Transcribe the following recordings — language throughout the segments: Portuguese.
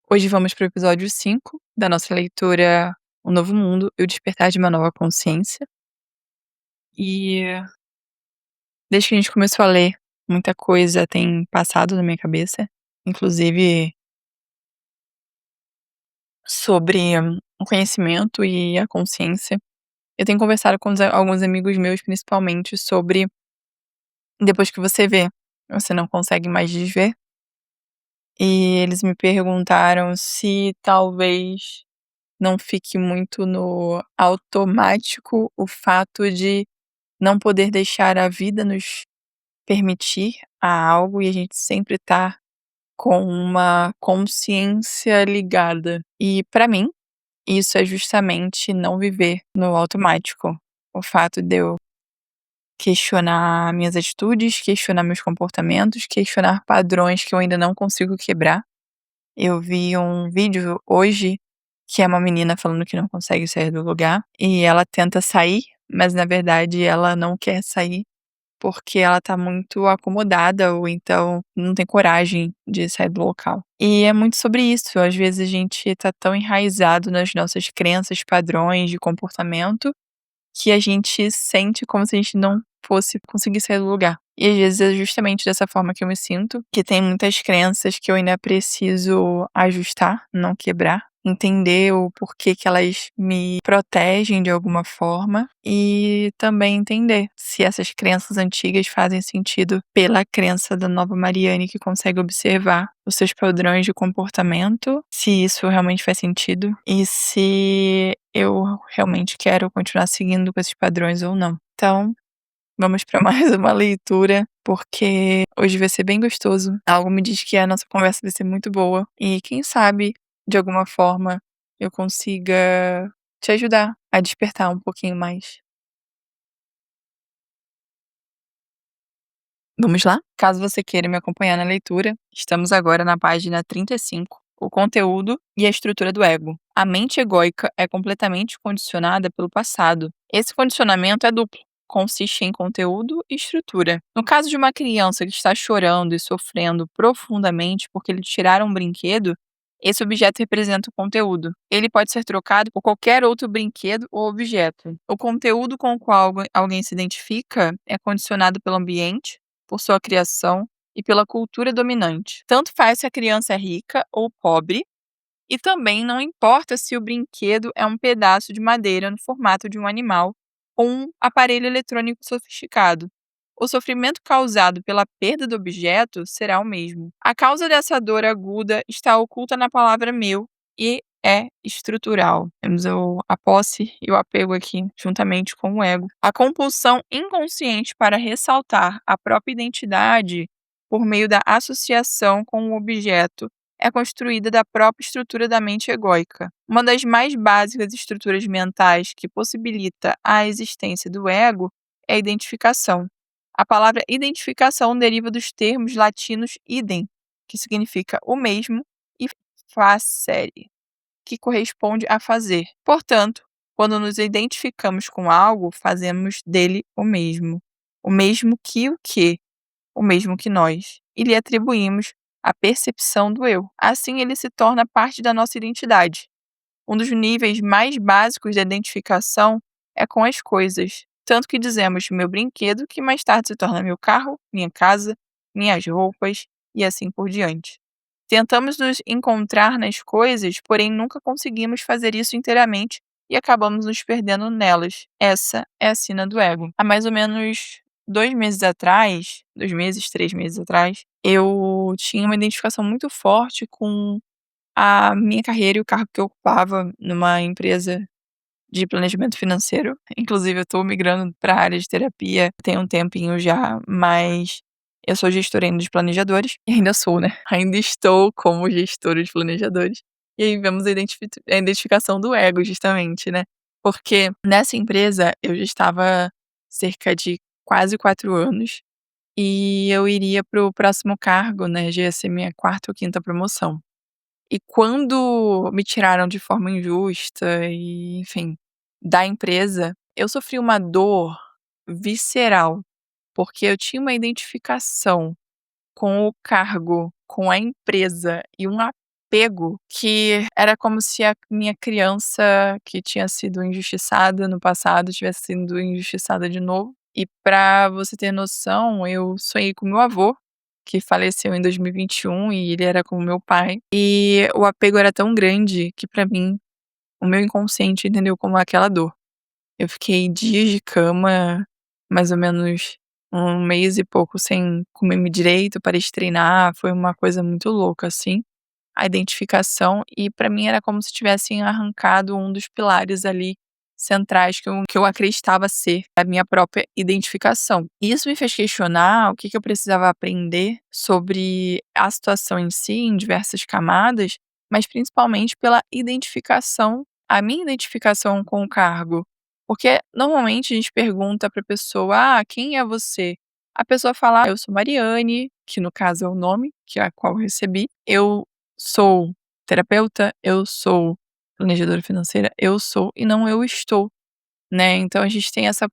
Hoje vamos para o episódio 5 da nossa leitura O Novo Mundo e o Despertar de uma Nova Consciência. E desde que a gente começou a ler, muita coisa tem passado na minha cabeça, inclusive sobre o conhecimento e a consciência. Eu tenho conversado com alguns amigos meus, principalmente, sobre depois que você vê, você não consegue mais desver. E eles me perguntaram se talvez não fique muito no automático o fato de não poder deixar a vida nos permitir a algo e a gente sempre tá com uma consciência ligada. E pra mim, isso é justamente não viver no automático. O fato de eu questionar minhas atitudes, questionar meus comportamentos, questionar padrões que eu ainda não consigo quebrar. Eu vi um vídeo hoje que é uma menina falando que não consegue sair do lugar e ela tenta sair, mas na verdade ela não quer sair porque ela tá muito acomodada ou então não tem coragem de sair do local. E é muito sobre isso, às vezes a gente tá tão enraizado nas nossas crenças, padrões de comportamento, que a gente sente como se a gente não fosse conseguir sair do lugar. E às vezes é justamente dessa forma que eu me sinto, que tem muitas crenças que eu ainda preciso ajustar, não quebrar. Entender o porquê que elas me protegem de alguma forma e também entender se essas crenças antigas fazem sentido pela crença da nova Mariane que consegue observar os seus padrões de comportamento, se isso realmente faz sentido e se eu realmente quero continuar seguindo com esses padrões ou não. Então, vamos para mais uma leitura, porque hoje vai ser bem gostoso. Algo me diz que a nossa conversa vai ser muito boa e quem sabe, de alguma forma, eu consiga te ajudar a despertar um pouquinho mais. Vamos lá? Caso você queira me acompanhar na leitura, estamos agora na página 35. O conteúdo e a estrutura do ego. A mente egóica é completamente condicionada pelo passado. Esse condicionamento é duplo. Consiste em conteúdo e estrutura. No caso de uma criança que está chorando e sofrendo profundamente porque lhe tiraram um brinquedo, esse objeto representa o conteúdo. Ele pode ser trocado por qualquer outro brinquedo ou objeto. O conteúdo com o qual alguém se identifica é condicionado pelo ambiente, por sua criação e pela cultura dominante. Tanto faz se a criança é rica ou pobre, e também não importa se o brinquedo é um pedaço de madeira no formato de um animal ou um aparelho eletrônico sofisticado. O sofrimento causado pela perda do objeto será o mesmo. A causa dessa dor aguda está oculta na palavra meu e é estrutural. Temos a posse e o apego aqui, juntamente com o ego. A compulsão inconsciente para ressaltar a própria identidade por meio da associação com o objeto é construída da própria estrutura da mente egóica. Uma das mais básicas estruturas mentais que possibilita a existência do ego é a identificação. A palavra identificação deriva dos termos latinos idem, que significa o mesmo, e facere, que corresponde a fazer. Portanto, quando nos identificamos com algo, fazemos dele o mesmo. O mesmo que o quê? O mesmo que nós. E lhe atribuímos a percepção do eu. Assim, ele se torna parte da nossa identidade. Um dos níveis mais básicos da identificação é com as coisas. Tanto que dizemos meu brinquedo, que mais tarde se torna meu carro, minha casa, minhas roupas e assim por diante. Tentamos nos encontrar nas coisas, porém nunca conseguimos fazer isso inteiramente e acabamos nos perdendo nelas. Essa é a sina do ego. Há mais ou menos 2 meses atrás, 2 meses, 3 meses atrás, eu tinha uma identificação muito forte com a minha carreira e o cargo que eu ocupava numa empresa de planejamento financeiro. Inclusive eu estou migrando para a área de terapia tem um tempinho já, mas eu sou gestora ainda de planejadores, e ainda sou, né, ainda estou como gestora de planejadores. E aí vemos a identificação do ego justamente, né, porque nessa empresa eu já estava cerca de quase 4 anos, e eu iria para o próximo cargo, né, já ia ser minha quarta ou quinta promoção. E quando me tiraram de forma injusta e, enfim, da empresa, eu sofri uma dor visceral, porque eu tinha uma identificação com o cargo, com a empresa e um apego que era como se a minha criança que tinha sido injustiçada no passado tivesse sido injustiçada de novo. E pra você ter noção, eu sonhei com meu avô, que faleceu em 2021 e ele era como meu pai. E o apego era tão grande que pra mim, o meu inconsciente entendeu como aquela dor. Eu fiquei dias de cama, mais ou menos 1 mês e pouco sem comer direito, parei de treinar, foi uma coisa muito louca, assim, a identificação, e pra mim era como se tivessem arrancado um dos pilares ali centrais que eu acreditava ser a minha própria identificação. E isso me fez questionar o que que eu precisava aprender sobre a situação em si, em diversas camadas, mas principalmente pela identificação, a minha identificação com o cargo. Porque normalmente a gente pergunta pra pessoa: "Ah, quem é você?" A pessoa fala: "Ah, eu sou Mariane", que no caso é o nome que a qual eu recebi. "Eu sou terapeuta, eu sou planejadora financeira, eu sou", e não "eu estou", né. Então a gente tem essa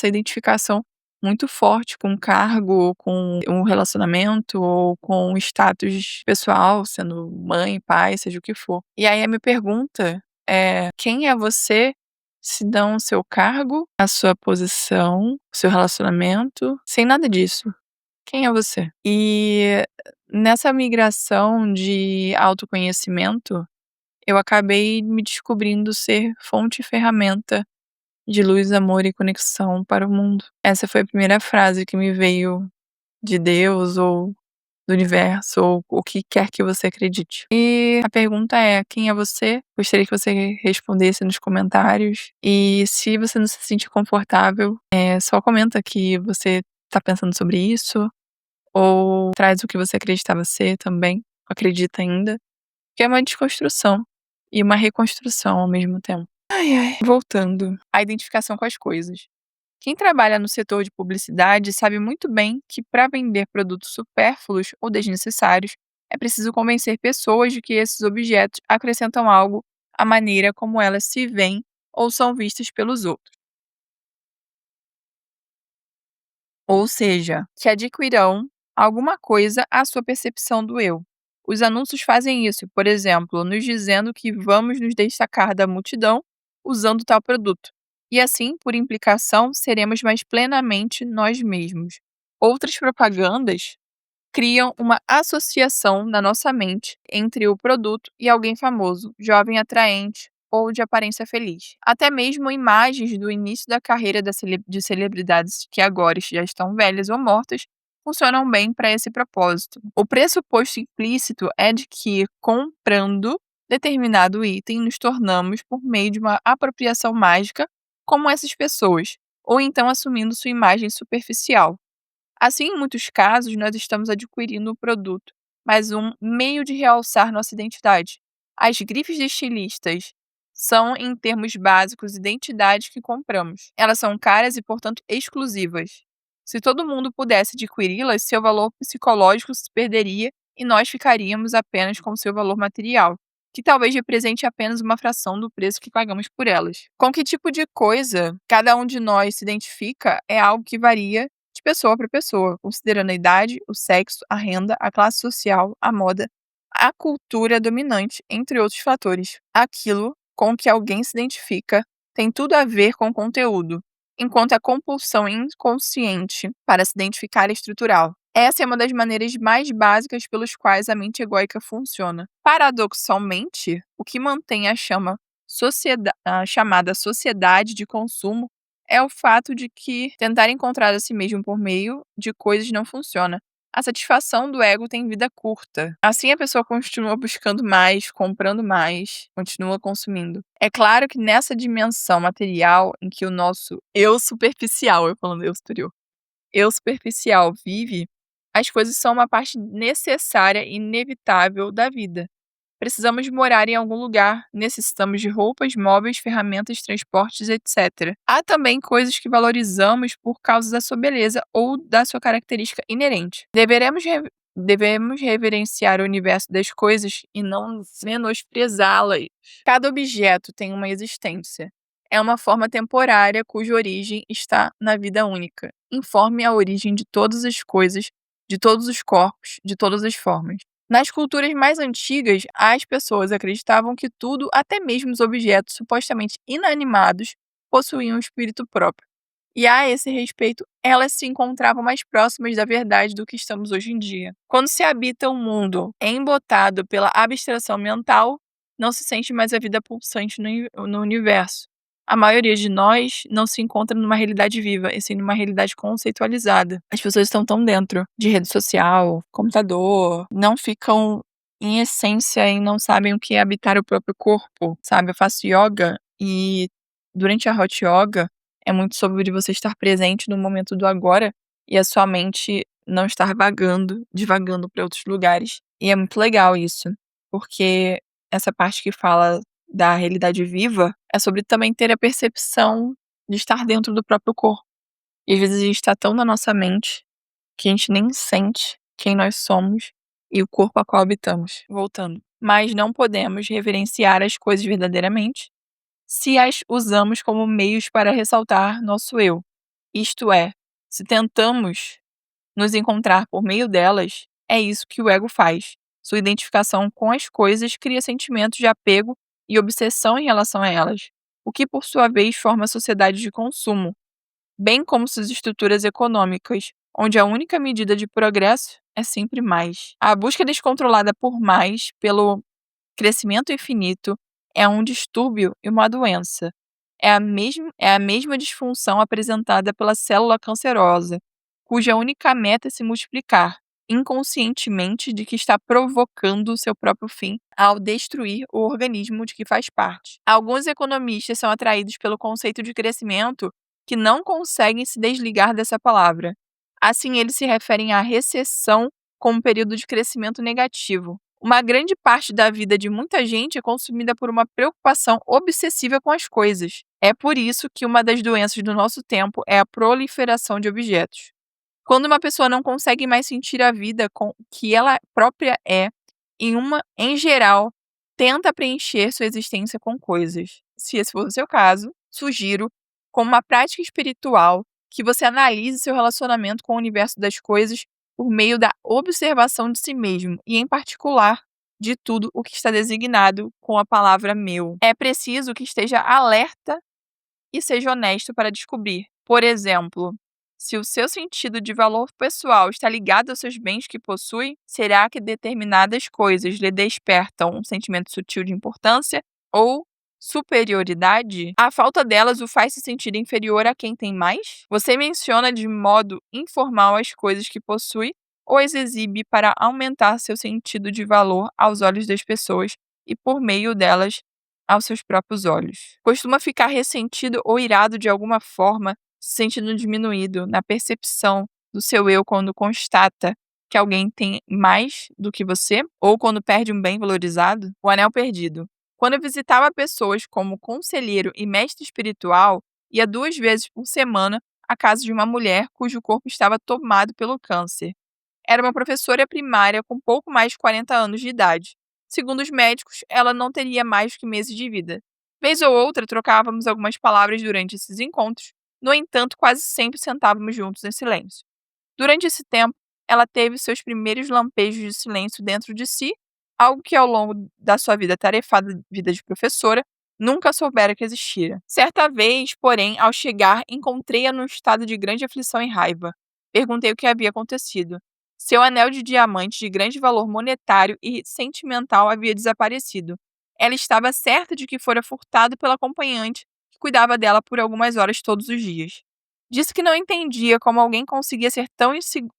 identificação muito forte com o cargo, ou com um relacionamento, ou com o status pessoal, sendo mãe, pai, seja o que for. E aí a minha pergunta é: quem é você se não o seu cargo, a sua posição, o seu relacionamento, sem nada disso? Quem é você? E nessa migração de autoconhecimento, eu acabei me descobrindo ser fonte e ferramenta de luz, amor e conexão para o mundo. Essa foi a primeira frase que me veio de Deus ou do universo ou o que quer que você acredite. E a pergunta é: quem é você? Gostaria que você respondesse nos comentários. E se você não se sentir confortável, só comenta que você tá pensando sobre isso, ou traz o que você acreditava ser também, acredita ainda, que é uma desconstrução e uma reconstrução ao mesmo tempo. Ai, ai. Voltando, a identificação com as coisas. Quem trabalha no setor de publicidade sabe muito bem que para vender produtos supérfluos ou desnecessários, é preciso convencer pessoas de que esses objetos acrescentam algo à maneira como elas se veem ou são vistas pelos outros. Ou seja, que adquirirão alguma coisa à sua percepção do eu. Os anúncios fazem isso, por exemplo, nos dizendo que vamos nos destacar da multidão usando tal produto. E assim, por implicação, seremos mais plenamente nós mesmos. Outras propagandas criam uma associação na nossa mente entre o produto e alguém famoso, jovem atraente ou de aparência feliz. Até mesmo imagens do início da carreira de celebridades que agora já estão velhas ou mortas funcionam bem para esse propósito. O pressuposto implícito é de que, comprando determinado item, nos tornamos, por meio de uma apropriação mágica, como essas pessoas, ou então assumindo sua imagem superficial. Assim, em muitos casos, nós estamos adquirindo o produto, mas um meio de realçar nossa identidade. As grifes de estilistas são, em termos básicos, identidades que compramos. Elas são caras e, portanto, exclusivas. Se todo mundo pudesse adquiri-las, seu valor psicológico se perderia e nós ficaríamos apenas com seu valor material, que talvez represente apenas uma fração do preço que pagamos por elas. Com que tipo de coisa cada um de nós se identifica é algo que varia de pessoa para pessoa, considerando a idade, o sexo, a renda, a classe social, a moda, a cultura dominante, entre outros fatores. Aquilo com que alguém se identifica tem tudo a ver com o conteúdo, enquanto a compulsão inconsciente para se identificar é estrutural. Essa é uma das maneiras mais básicas pelos quais a mente egóica funciona. Paradoxalmente, o que mantém a chamada sociedade de consumo é o fato de que tentar encontrar a si mesmo por meio de coisas não funciona. A satisfação do ego tem vida curta. Assim, a pessoa continua buscando mais, comprando mais, continua consumindo. É claro que nessa dimensão material em que o nosso eu superficial, eu falando eu superficial vive, as coisas são uma parte necessária e inevitável da vida. Precisamos morar em algum lugar, necessitamos de roupas, móveis, ferramentas, transportes, etc. Há também coisas que valorizamos por causa da sua beleza ou da sua característica inerente. Devemos reverenciar o universo das coisas e não menosprezá-las. Cada objeto tem uma existência. É uma forma temporária cuja origem está na vida única. Informe a origem de todas as coisas, de todos os corpos, de todas as formas. Nas culturas mais antigas, as pessoas acreditavam que tudo, até mesmo os objetos supostamente inanimados, possuíam um espírito próprio. E a esse respeito, elas se encontravam mais próximas da verdade do que estamos hoje em dia. Quando se habita um mundo embotado pela abstração mental, não se sente mais a vida pulsante no universo. A maioria de nós não se encontra numa realidade viva, e sim numa realidade conceitualizada. As pessoas estão tão dentro de rede social, computador, não ficam em essência e não sabem o que é habitar o próprio corpo, sabe? Eu faço yoga e durante a hot yoga é muito sobre você estar presente no momento do agora e a sua mente não estar vagando, divagando para outros lugares. E é muito legal isso, porque essa parte que fala da realidade viva é sobre também ter a percepção de estar dentro do próprio corpo. E às vezes a gente está tão na nossa mente que a gente nem sente quem nós somos e o corpo a qual habitamos. Voltando. Mas não podemos reverenciar as coisas verdadeiramente se as usamos como meios para ressaltar nosso eu. Isto é, se tentamos nos encontrar por meio delas, é isso que o ego faz. Sua identificação com as coisas cria sentimentos de apego e obsessão em relação a elas, o que por sua vez forma a sociedade de consumo, bem como suas estruturas econômicas, onde a única medida de progresso é sempre mais. A busca descontrolada por mais, pelo crescimento infinito, é um distúrbio e uma doença. É a mesma disfunção apresentada pela célula cancerosa, cuja única meta é se multiplicar, inconscientemente de que está provocando o seu próprio fim ao destruir o organismo de que faz parte. Alguns economistas são atraídos pelo conceito de crescimento que não conseguem se desligar dessa palavra. Assim, eles se referem à recessão como um período de crescimento negativo. Uma grande parte da vida de muita gente é consumida por uma preocupação obsessiva com as coisas. É por isso que uma das doenças do nosso tempo é a proliferação de objetos. Quando uma pessoa não consegue mais sentir a vida com o que ela própria é, em geral, tenta preencher sua existência com coisas. Se esse for o seu caso, sugiro, como uma prática espiritual, que você analise seu relacionamento com o universo das coisas por meio da observação de si mesmo e, em particular, de tudo o que está designado com a palavra meu. É preciso que esteja alerta e seja honesto para descobrir. Por exemplo, se o seu sentido de valor pessoal está ligado aos seus bens que possui, será que determinadas coisas lhe despertam um sentimento sutil de importância ou superioridade? A falta delas o faz se sentir inferior a quem tem mais? Você menciona de modo informal as coisas que possui ou as exibe para aumentar seu sentido de valor aos olhos das pessoas e, por meio delas, aos seus próprios olhos? Costuma ficar ressentido ou irado de alguma forma, se sentindo diminuído na percepção do seu eu quando constata que alguém tem mais do que você ou quando perde um bem valorizado? O anel perdido. Quando eu visitava pessoas como conselheiro e mestre espiritual, ia 2 vezes por semana à casa de uma mulher cujo corpo estava tomado pelo câncer. Era uma professora primária com pouco mais de 40 anos de idade. Segundo os médicos, ela não teria mais que meses de vida. Vez ou outra, trocávamos algumas palavras durante esses encontros, no entanto, quase sempre sentávamos juntos em silêncio. Durante esse tempo, ela teve seus primeiros lampejos de silêncio dentro de si, algo que ao longo da sua vida tarefada, vida de professora, nunca soubera que existira. Certa vez, porém, ao chegar, encontrei-a num estado de grande aflição e raiva. Perguntei o que havia acontecido. Seu anel de diamante de grande valor monetário e sentimental havia desaparecido. Ela estava certa de que fora furtado pela acompanhante que cuidava dela por algumas horas todos os dias. Disse que não entendia como alguém conseguia ser tão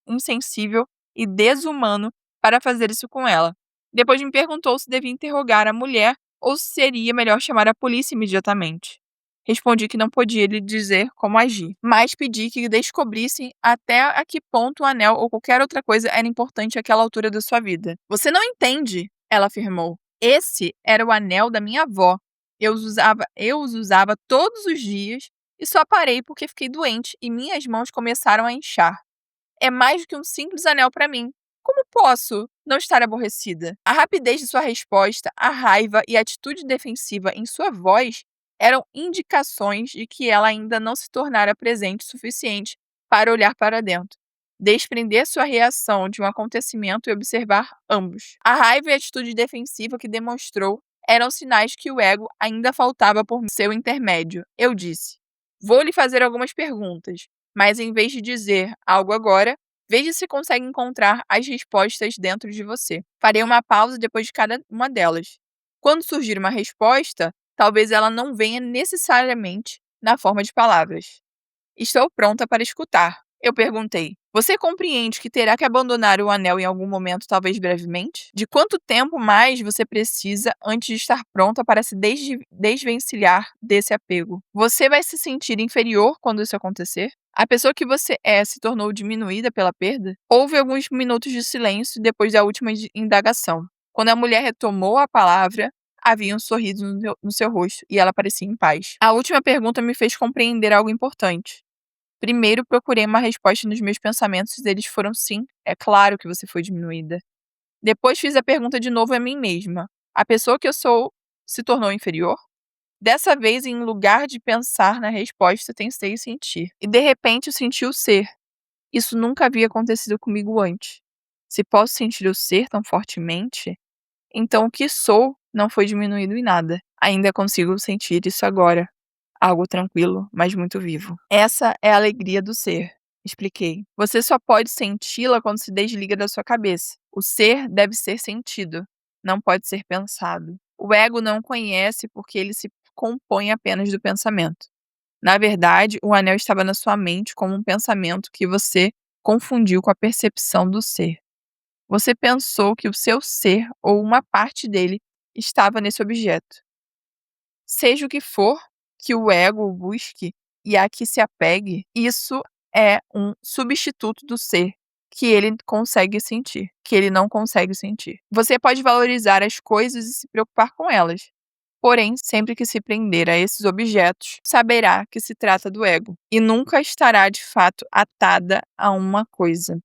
insensível e desumano para fazer isso com ela. Depois me perguntou se devia interrogar a mulher ou se seria melhor chamar a polícia imediatamente. Respondi que não podia lhe dizer como agir, mas pedi que descobrissem até a que ponto o anel ou qualquer outra coisa era importante àquela altura da sua vida. Você não entende, ela afirmou. Esse era o anel da minha avó. Eu os usava todos os dias e só parei porque fiquei doente e minhas mãos começaram a inchar. É mais do que um simples anel para mim. Como posso não estar aborrecida? A rapidez de sua resposta, a raiva e a atitude defensiva em sua voz eram indicações de que ela ainda não se tornara presente o suficiente para olhar para dentro. desprender sua reação de um acontecimento e observar ambos. A raiva e a atitude defensiva que demonstrou eram sinais que o ego ainda faltava por seu intermédio. Eu disse: vou lhe fazer algumas perguntas, mas em vez de dizer algo agora, veja se consegue encontrar as respostas dentro de você. Farei uma pausa depois de cada uma delas. Quando surgir uma resposta, talvez ela não venha necessariamente na forma de palavras. Estou pronta para escutar. Eu perguntei. Você compreende que terá que abandonar o anel em algum momento, talvez brevemente? De quanto tempo mais você precisa antes de estar pronta para se desvencilhar desse apego? Você vai se sentir inferior quando isso acontecer? A pessoa que você é se tornou diminuída pela perda? Houve alguns minutos de silêncio depois da última indagação. Quando a mulher retomou a palavra, havia um sorriso no seu rosto e ela parecia em paz. A última pergunta me fez compreender algo importante. Primeiro procurei uma resposta nos meus pensamentos e eles foram sim, é claro que você foi diminuída. Depois fiz a pergunta de novo a mim mesma. A pessoa que eu sou se tornou inferior? Dessa vez, em lugar de pensar na resposta, tentei sentir. E de repente eu senti o ser. Isso nunca havia acontecido comigo antes. Se posso sentir o ser tão fortemente, então o que sou não foi diminuído em nada. Ainda consigo sentir isso agora. Algo tranquilo, mas muito vivo. Essa é a alegria do ser, expliquei. Você só pode senti-la quando se desliga da sua cabeça. O ser deve ser sentido, não pode ser pensado. O ego não conhece porque ele se compõe apenas do pensamento. Na verdade, o anel estava na sua mente como um pensamento que você confundiu com a percepção do ser. Você pensou que o seu ser ou uma parte dele estava nesse objeto. Seja o que for que o ego busque e a que se apegue, isso é um substituto do ser que ele consegue sentir, que ele não consegue sentir. Você pode valorizar as coisas e se preocupar com elas. Porém, sempre que se prender a esses objetos, saberá que se trata do ego e nunca estará de fato atada a uma coisa,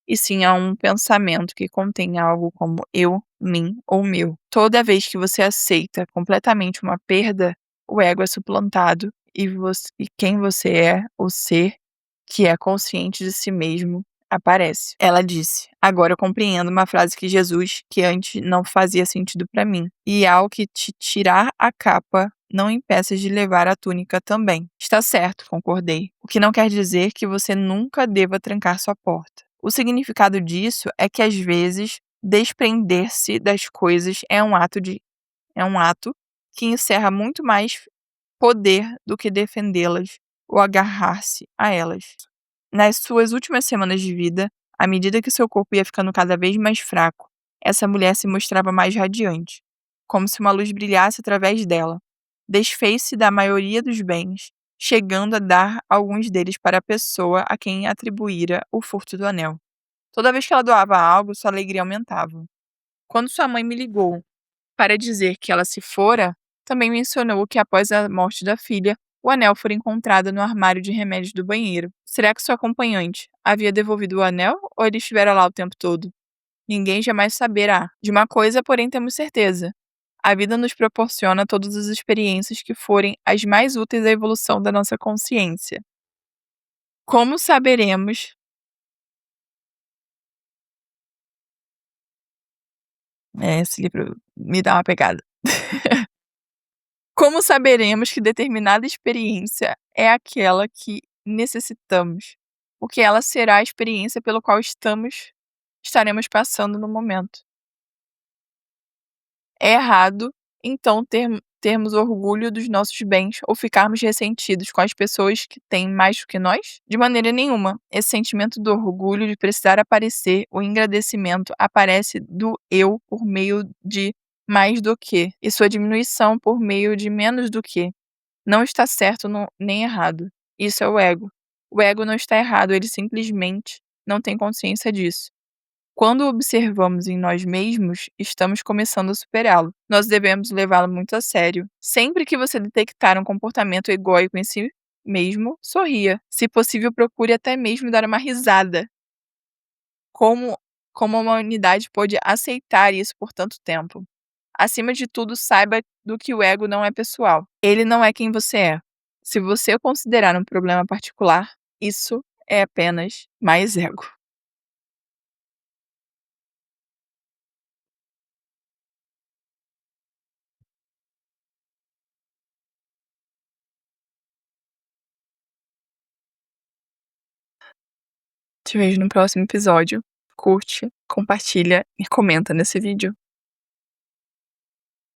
e sim a um pensamento que contém algo como eu, mim ou meu. Toda vez que você aceita completamente uma perda, o ego é suplantado e quem você é, o ser que é consciente de si mesmo, aparece. Ela disse: agora eu compreendo uma frase que Jesus, que antes não fazia sentido para mim. E ao que te tirar a capa, não impeças de levar a túnica também. Está certo, concordei. O que não quer dizer que você nunca deva trancar sua porta. O significado disso é que às vezes desprender-se das coisas é um ato que encerra muito mais poder do que defendê-las ou agarrar-se a elas. Nas suas últimas semanas de vida, à medida que seu corpo ia ficando cada vez mais fraco, essa mulher se mostrava mais radiante, como se uma luz brilhasse através dela. Desfez-se da maioria dos bens, chegando a dar alguns deles para a pessoa a quem atribuíra o furto do anel. Toda vez que ela doava algo, sua alegria aumentava. Quando sua mãe me ligou para dizer que ela se fora, também mencionou que após a morte da filha, o anel fora encontrado no armário de remédios do banheiro. Será que sua acompanhante havia devolvido o anel ou ele estivera lá o tempo todo? Ninguém jamais saberá. De uma coisa, porém, temos certeza. A vida nos proporciona todas as experiências que forem as mais úteis à evolução da nossa consciência. Como saberemos? Esse livro me dá uma pegada. Como saberemos que determinada experiência é aquela que necessitamos? Porque ela será a experiência pelo qual estaremos passando no momento. É errado, então, termos orgulho dos nossos bens ou ficarmos ressentidos com as pessoas que têm mais do que nós? De maneira nenhuma. Esse sentimento do orgulho de precisar aparecer, o engrandecimento aparece do eu por meio de mais do que, e sua diminuição por meio de menos do que. Não está certo nem errado. Isso é o ego. O ego não está errado, ele simplesmente não tem consciência disso. Quando o observamos em nós mesmos, estamos começando a superá-lo. Nós devemos levá-lo muito a sério. Sempre que você detectar um comportamento egóico em si mesmo, sorria. Se possível, procure até mesmo dar uma risada. Como, como a humanidade pôde aceitar isso por tanto tempo? Acima de tudo, saiba do que o ego não é pessoal. Ele não é quem você é. Se você o considerar um problema particular, isso é apenas mais ego. Te vejo no próximo episódio. Curte, compartilha e comenta nesse vídeo.